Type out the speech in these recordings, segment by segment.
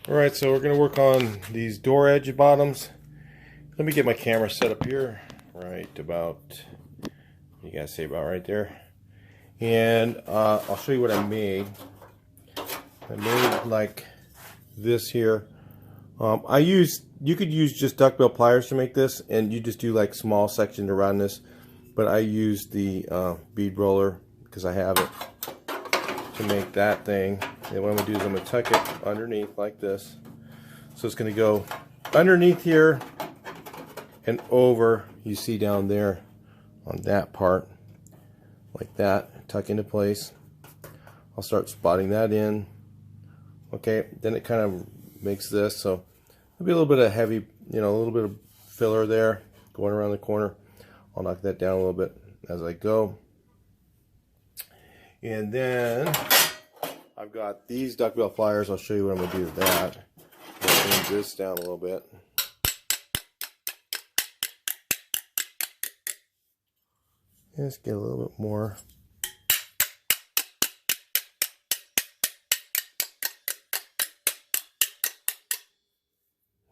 Alright, so we're going to work on these door edge bottoms. Let me get my camera set up here. Right about, you guys say about right there. And I'll show you what I made. I made like this here. You could use just duckbill pliers to make this, and you just do like small sections around this. But I used the bead roller because I have it to make that thing. And what I'm going to do is I'm going to tuck it underneath like this. So it's going to go underneath here and over, you see down there on that part, like that, tuck into place. I'll start spotting that in. Okay, then it kind of makes this, so there'll be a little bit of heavy, a little bit of filler there going around the corner. I'll knock that down a little bit as I go. And then I've got these duckbill pliers. I'll show you what I'm going to do with that. I'll bring this down a little bit. Just get a little bit more.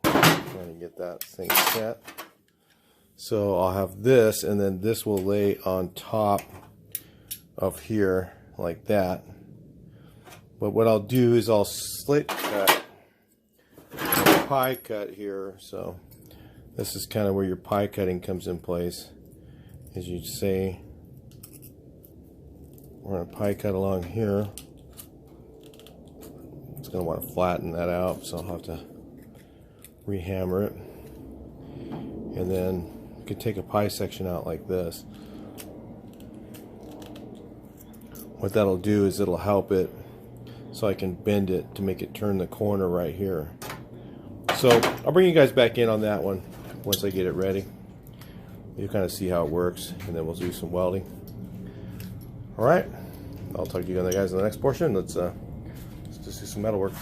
Trying to get that thing set. So I'll have this, and then this will lay on top of here like that. But what I'll do is I'll slit cut, pie cut here. So this is kind of where your pie cutting comes in place. As you say, we're going to pie cut along here. It's going to want to flatten that out, so I'll have to rehammer it. And then you can take a pie section out like this. What that'll do is it'll help it so I can bend it to make it turn the corner right here. So I'll bring you guys back in on that one once I get it ready. You'll kind of see how it works, and then we'll do some welding. Alright, I'll talk to you guys in the next portion. Let's just do some metal work.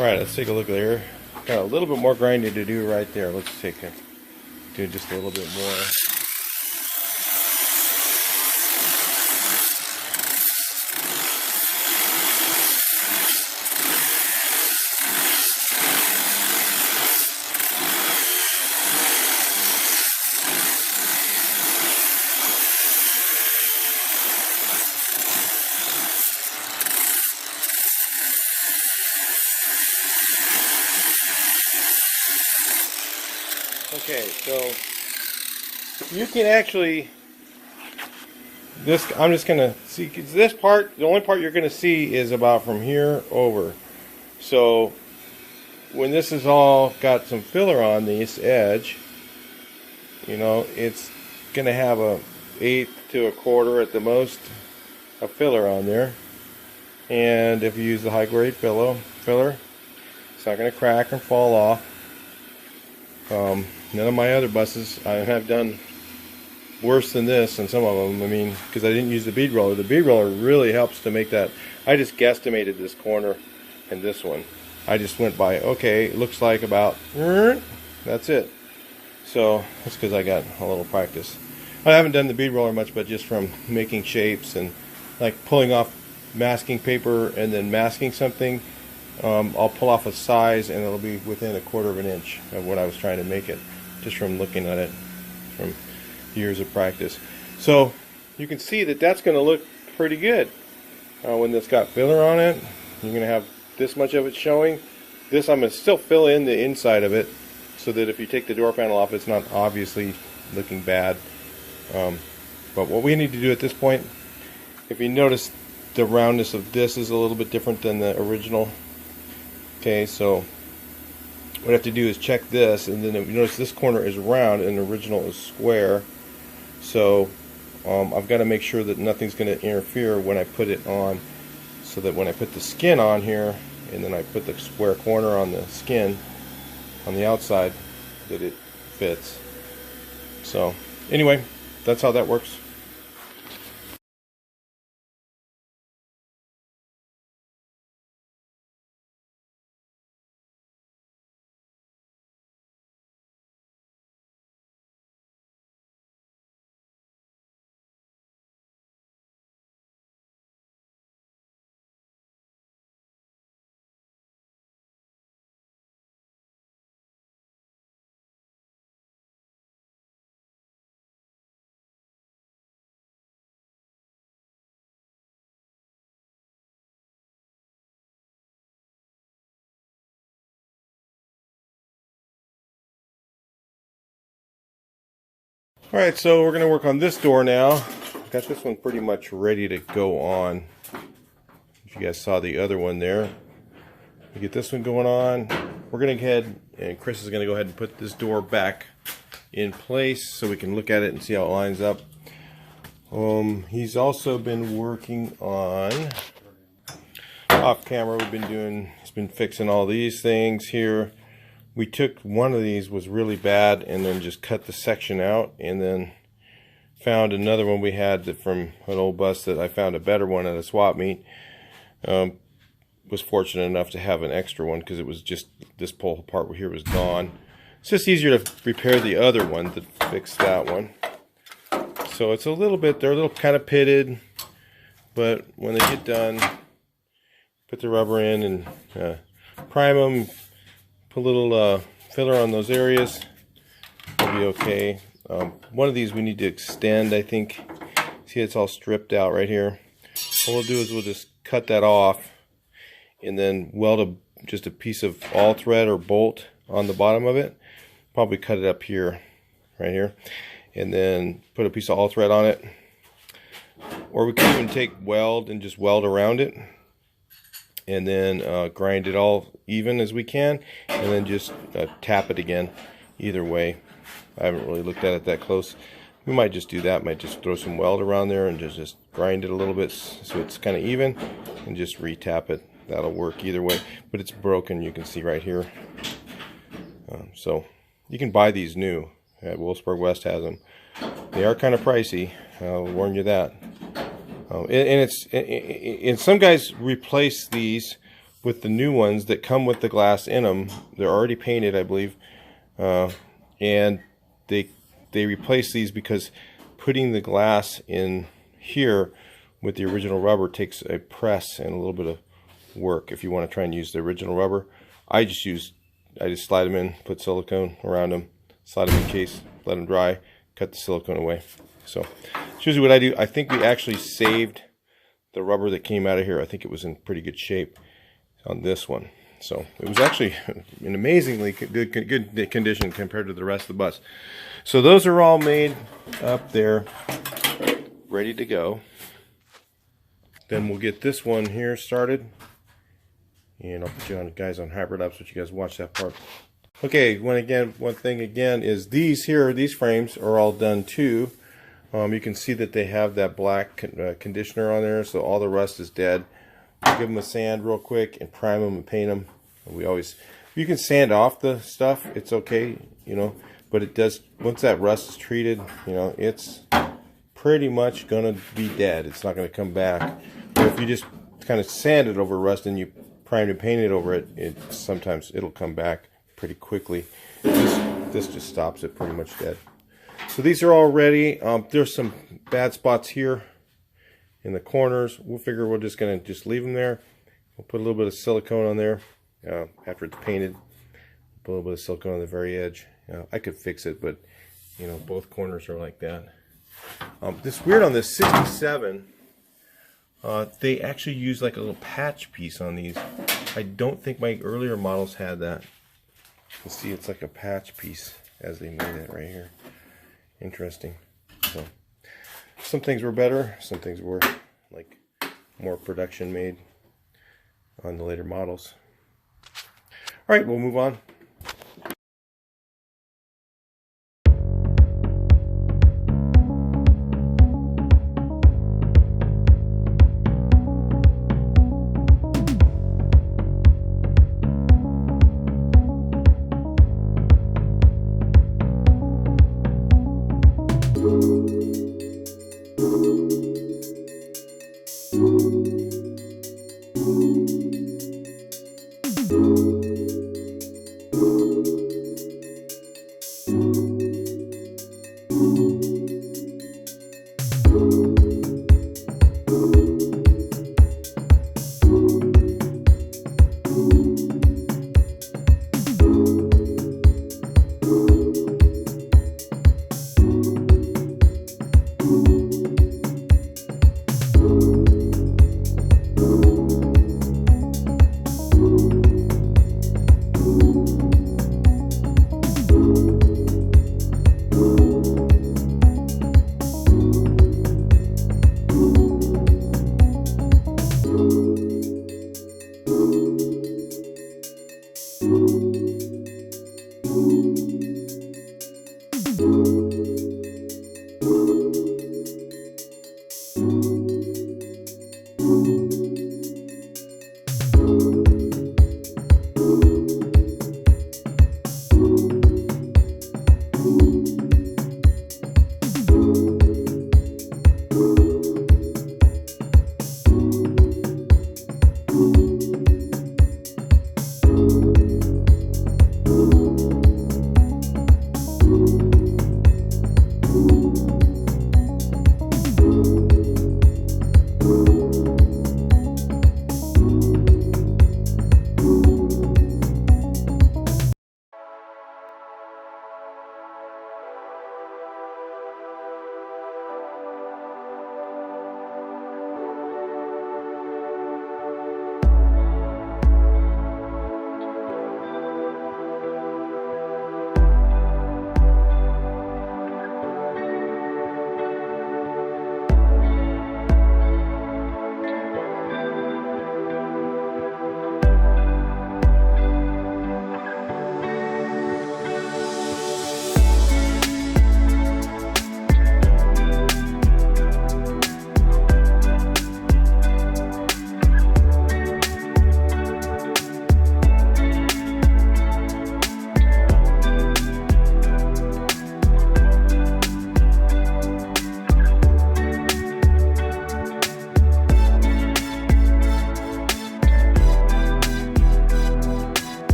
Alright, let's take a look there. Got a little bit more grinding to do right there. Let's do just a little bit more. Okay, so you can actually, I'm just gonna see, this part, the only part you're gonna see is about from here over. So when this is all got some filler on this edge, you know, it's gonna have a 1/8 to 1/4 at the most of filler on there. And if you use the high grade filler, it's not gonna crack and fall off. None of my other buses, I have done worse than this in some of them. I mean, because I didn't use the bead roller. The bead roller really helps to make that. I just guesstimated this corner and this one. I just went by, okay, it looks like about, that's it. So that's because I got a little practice. I haven't done the bead roller much, but just from making shapes and like pulling off masking paper and then masking something. I'll pull off a size and it'll be within 1/4 of an inch of what I was trying to make it, just from looking at it from years of practice. So you can see that that's going to look pretty good when it's got filler on it. You're going to have this much of it showing. This I'm going to still fill in the inside of it so that if you take the door panel off, it's not obviously looking bad. But what we need to do at this point, if you notice, the roundness of this is a little bit different than the original. Okay, so what I have to do is check this, and then if you notice this corner is round and the original is square. So I've got to make sure that nothing's going to interfere when I put it on, so that when I put the skin on here and then I put the square corner on the skin on the outside, that it fits. So anyway, that's how that works. Alright, so we're going to work on this door now. Got this one pretty much ready to go on. If you guys saw the other one there. We get this one going on. We're going to go ahead, and Chris is going to go ahead and put this door back in place so we can look at it and see how it lines up. He's also been working on, off camera, he's been fixing all these things here. We took one of these, was really bad, and then just cut the section out, and then found another one we had from an old bus that I found a better one at a swap meet. Was fortunate enough to have an extra one because it was just, this pole part here was gone. It's just easier to repair the other one than fix that one. So it's a little bit, they're a little kind of pitted, but when they get done, put the rubber in and prime them. Put a little filler on those areas. It'll be okay. One of these we need to extend, I think. See, it's all stripped out right here. What we'll do is we'll just cut that off and then weld just a piece of all thread or bolt on the bottom of it. Probably cut it up here, right here, and then put a piece of all thread on it. Or we can even take weld and just weld around it, and then grind it all even as we can, and then just tap it again. Either way, I haven't really looked at it that close. We might just do that, might just throw some weld around there and just grind it a little bit so it's kind of even, and just re-tap it. That'll work either way, but it's broken, you can see right here. So you can buy these new. Wolfsburg West has them. They are kind of pricey, I'll warn you that. And some guys replace these with the new ones that come with the glass in them. They're already painted, I believe, and they replace these because putting the glass in here with the original rubber takes a press and a little bit of work. If you want to try and use the original rubber, I just slide them in, put silicone around them, slide them in case, let them dry, cut the silicone away. So that's usually what I do. I think we actually saved the rubber that came out of here. I think it was in pretty good shape on this one. So it was actually in amazingly good condition compared to the rest of the bus. So those are all made up there, ready to go. Then we'll get this one here started. And I'll put you on, guys, on hybrid up so you guys watch that part. Okay, one thing again is these frames are all done too. You can see that they have that black conditioner on there, so all the rust is dead. We'll give them a sand real quick and prime them and paint them. You can sand off the stuff, it's okay, you know, but it does, once that rust is treated, you know, it's pretty much gonna be dead. It's not gonna come back. But if you just kind of sand it over rust and you primed and painted over it, sometimes it'll come back pretty quickly. This just stops it pretty much dead. So these are all ready. There's some bad spots here in the corners. We'll figure we're just gonna leave them there. We'll put a little bit of silicone on there after it's painted. Put a little bit of silicone on the very edge. I could fix it, but you know, both corners are like that. This weird on this 67. They actually use like a little patch piece on these. I don't think my earlier models had that. You see, it's like a patch piece as they made it right here. Interesting. So, some things were better, some things were like more production made on the later models. All right, we'll move on.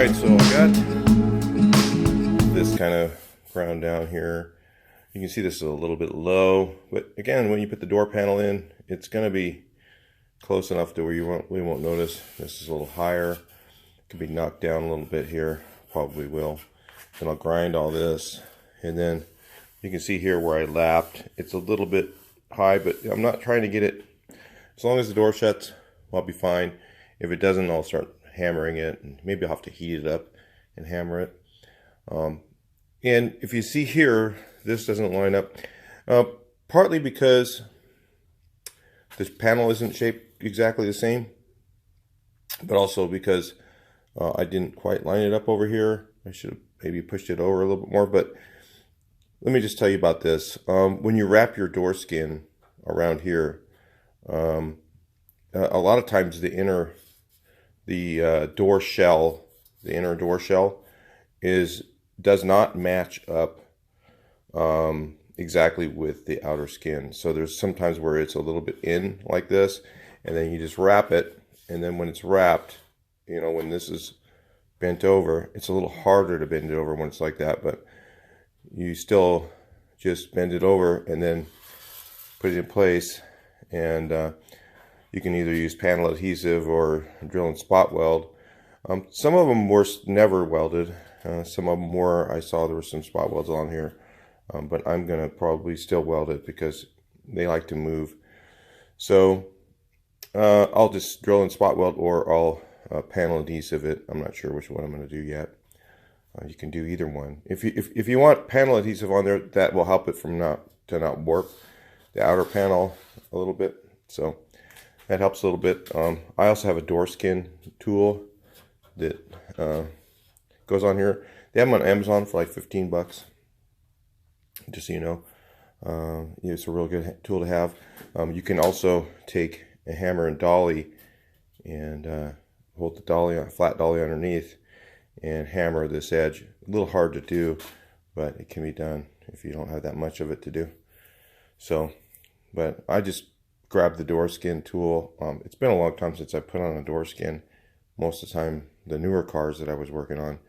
Alright, so I got this kind of ground down here. You can see this is a little bit low, but again, when you put the door panel in, it's going to be close enough to where you won't notice. This is a little higher. It could be knocked down a little bit here. Probably will. Then I'll grind all this, and then you can see here where I lapped. It's a little bit high, but I'm not trying to get it. As long as the door shuts, I'll be fine. If it doesn't, I'll start hammering it, and maybe I'll have to heat it up and hammer it. And if you see here, this doesn't line up, partly because this panel isn't shaped exactly the same, but also because I didn't quite line it up over here. I should have maybe pushed it over a little bit more, but let me just tell you about this. When you wrap your door skin around here, a lot of times the inner door shell does not match up exactly with the outer skin. So there's sometimes where it's a little bit in like this, and then you just wrap it, and then when it's wrapped, you know, when this is bent over, it's a little harder to bend it over when it's like that, but you still just bend it over and then put it in place. And you can either use panel adhesive or drill and spot weld. Some of them were never welded. Some of them were. I saw there were some spot welds on here. But I'm going to probably still weld it because they like to move. So I'll just drill and spot weld, or I'll panel adhesive it. I'm not sure which one I'm going to do yet. You can do either one. If you want panel adhesive on there, that will help it from not warp the outer panel a little bit. So that helps a little bit. I also have a door skin tool that goes on here. They have them on Amazon for like 15 bucks. Just so you know, it's a real good tool to have. You can also take a hammer and dolly and hold the dolly on, flat dolly underneath, and hammer this edge. A little hard to do, but it can be done if you don't have that much of it to do. So, but I just grabbed the door skin tool. It's been a long time since I put on a door skin. Most of the time, the newer cars that I was working on,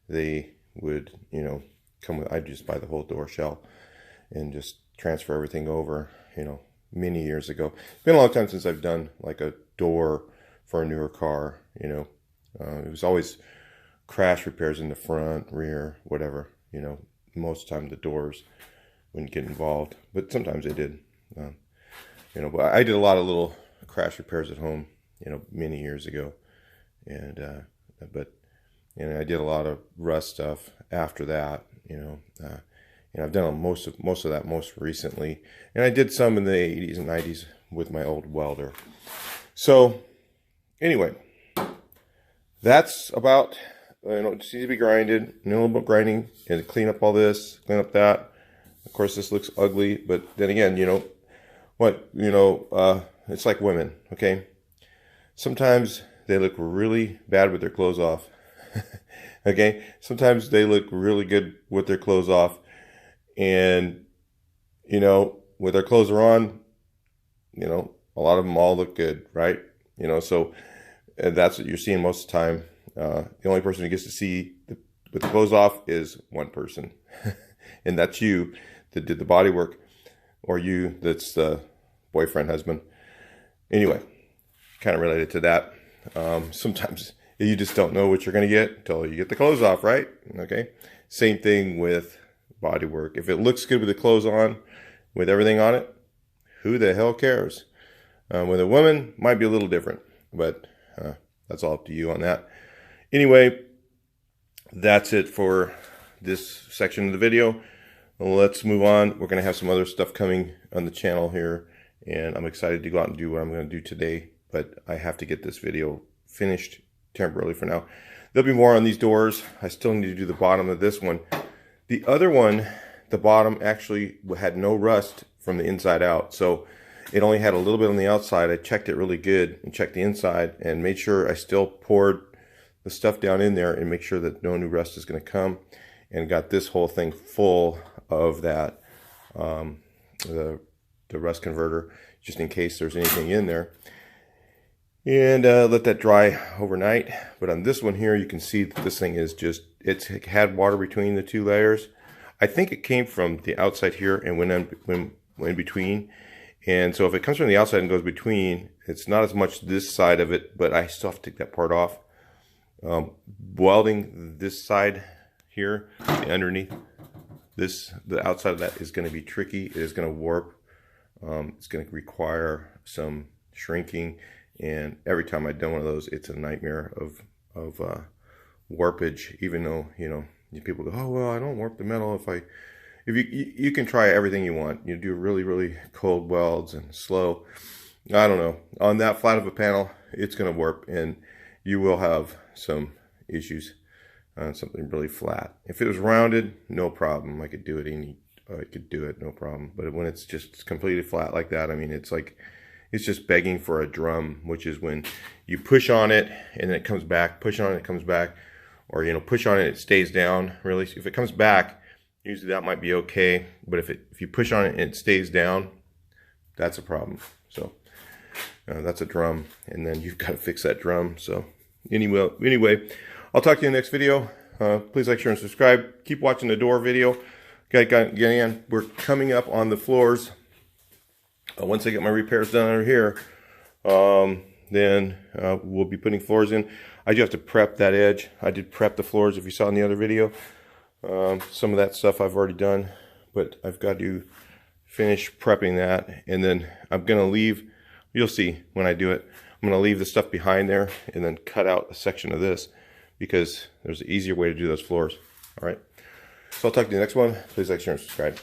they would, you know, come with, I'd just buy the whole door shell and just transfer everything over, you know, many years ago. It's been a long time since I've done like a door for a newer car, you know. It was always crash repairs in the front, rear, whatever, you know. Most of the time the doors wouldn't get involved, but sometimes they did. You know, but I did a lot of little crash repairs at home, you know, many years ago. And, but, you know, I did a lot of rust stuff after that, you know. And I've done most of that most recently. And I did some in the 80s and 90s with my old welder. So, anyway, that's about, you know, it just needs to be grinded, and a little bit of grinding, and clean up all this, clean up that. Of course, this looks ugly, but then again, you know, it's like women, okay? Sometimes they look really bad with their clothes off, okay? Sometimes they look really good with their clothes off, and, you know, with their clothes are on, you know, a lot of them all look good, right? You know, so that's what you're seeing most of the time. The only person who gets to see with the clothes off is one person, and that's you that did the body work, or you that's the boyfriend, husband. Anyway, kind of related to that. Sometimes you just don't know what you're going to get until you get the clothes off, right? Okay. Same thing with body work. If it looks good with the clothes on, with everything on it, who the hell cares? With a woman, might be a little different, but that's all up to you on that. Anyway, that's it for this section of the video. Let's move on. We're going to have some other stuff coming on the channel here, and I'm excited to go out and do what I'm going to do today, but I have to get this video finished temporarily for now. There'll be more on these doors. I still need to do the bottom of this one. The other one, the bottom actually had no rust from the inside out, so it only had a little bit on the outside. I checked it really good and checked the inside and made sure I still poured the stuff down in there and make sure that no new rust is going to come, and got this whole thing full of that, the rust converter, just in case there's anything in there. and let that dry overnight. But on this one here, you can see that this thing is just, it's had water between the two layers. I think it came from the outside here and went in between. And so if it comes from the outside and goes between, it's not as much this side of it, but I still have to take that part off. Welding this side here underneath this, the outside of that is going to be tricky. It is going to warp. It's going to require some shrinking, and every time I've done one of those, it's a nightmare of warpage. Even though, you know, people go, oh well, I don't warp the metal. If you can try everything you want. You do really cold welds and slow. I don't know. On that flat of a panel, it's going to warp, and you will have some issues on something really flat. If it was rounded, no problem. I could do it, no problem. But when it's just completely flat like that, I mean, it's like, it's just begging for a drum, which is when you push on it and then it comes back, push on it, it comes back, or, you know, push on it, it stays down. Really, if it comes back, usually that might be okay. But if you push on it and it stays down, that's a problem. So that's a drum, and then you've got to fix that drum. So anyway, I'll talk to you in the next video. Please like, share, and subscribe. Keep watching the door video. Again, we're coming up on the floors. Once I get my repairs done over here, then we'll be putting floors in. I do have to prep that edge. I did prep the floors, if you saw in the other video. Some of that stuff I've already done, but I've got to finish prepping that, and then I'm going to leave, you'll see when I do it, I'm going to leave the stuff behind there and then cut out a section of this, because there's an easier way to do those floors. All right. So I'll talk to you in the next one. Please like, share, and subscribe.